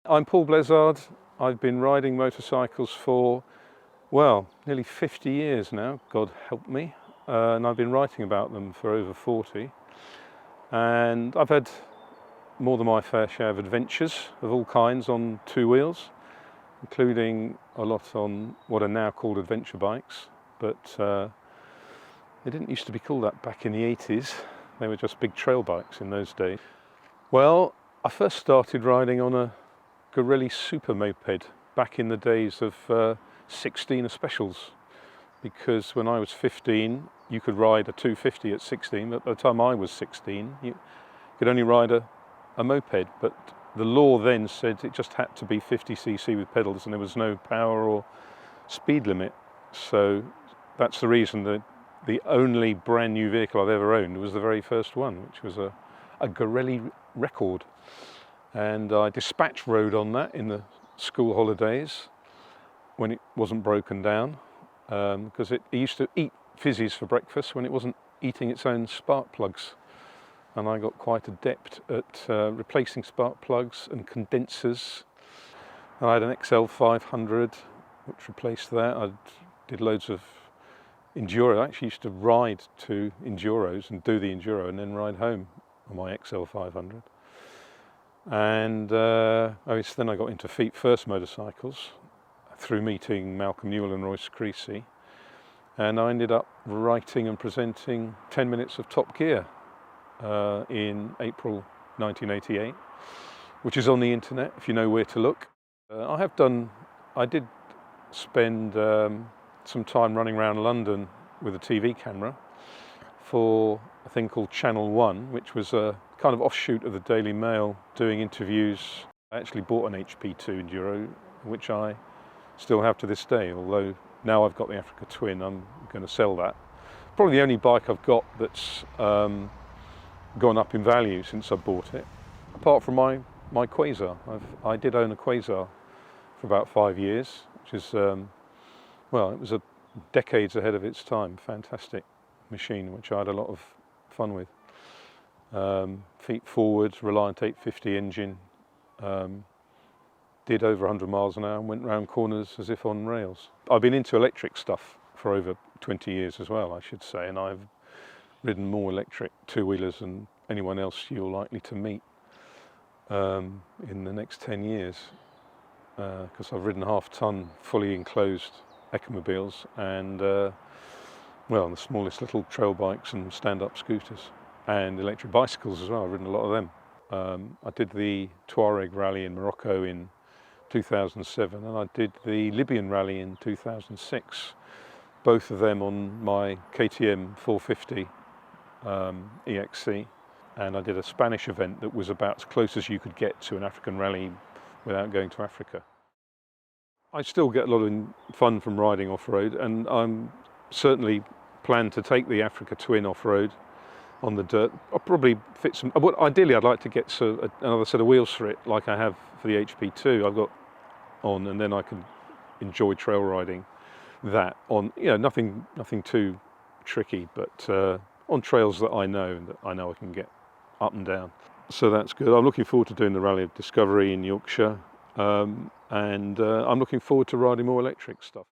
I'm Paul Blezard. I've been riding motorcycles for, well, nearly 50 years now, God help me. And I've been writing about them for over 40. And I've had more than my fair share of adventures of all kinds on two wheels, including a lot on what are now called adventure bikes. But they didn't used to be called that back in the 80s. They were just big trail bikes in those days. Well, I first started riding on a Pirelli super moped back in the days of 16 specials, because when I was 15 you could ride a 250 at 16, but by the time I was 16 you could only ride a moped, but the law then said it just had to be 50cc with pedals and there was no power or speed limit. So that's the reason that the only brand new vehicle I've ever owned was the very first one, which was a Pirelli Record. And I dispatch rode on that in the school holidays when it wasn't broken down, because it used to eat fizzies for breakfast when it wasn't eating its own spark plugs. And I got quite adept at replacing spark plugs and condensers. And I had an XL500 which replaced that. I did loads of enduro. I actually used to ride to enduros and do the enduro and then ride home on my XL500. And then I got into feet first motorcycles through meeting Malcolm Newell and Royce Creasy, and I ended up writing and presenting 10 Minutes of Top Gear in April 1988, which is on the internet if you know where to look. I did spend some time running around London with a TV camera for a thing called Channel 1, which was a kind of offshoot of the Daily Mail, doing interviews. I actually bought an HP2 Enduro, which I still have to this day, although now I've got the Africa Twin, I'm going to sell that. Probably the only bike I've got that's gone up in value since I bought it, apart from my Quasar. I did own a Quasar for about 5 years, which is, well, it was decades ahead of its time. Fantastic machine, which I had a lot of fun with. Feet forward, Reliant 850 engine, did over 100 miles an hour and went round corners as if on rails. I've been into electric stuff for over 20 years as well, I should say, and I've ridden more electric two-wheelers than anyone else you're likely to meet in the next 10 years, because I've ridden half-ton fully enclosed ecomobiles and well, the smallest little trail bikes and stand-up scooters, and electric bicycles as well. I've ridden a lot of them. I did the Tuareg rally in Morocco in 2007, and I did the Libyan rally in 2006, both of them on my KTM 450 EXC, and I did a Spanish event that was about as close as you could get to an African rally without going to Africa. I still get a lot of fun from riding off-road, and I'm certainly plan to take the Africa Twin off-road on the dirt. I'll probably fit some, ideally I'd like to get another set of wheels for it like I have for the HP2 I've got on, and then I can enjoy trail riding that on, you know, nothing too tricky, but on trails that I know I can get up and down. So that's good. I'm looking forward to doing the Rally of Discovery in Yorkshire, and I'm looking forward to riding more electric stuff.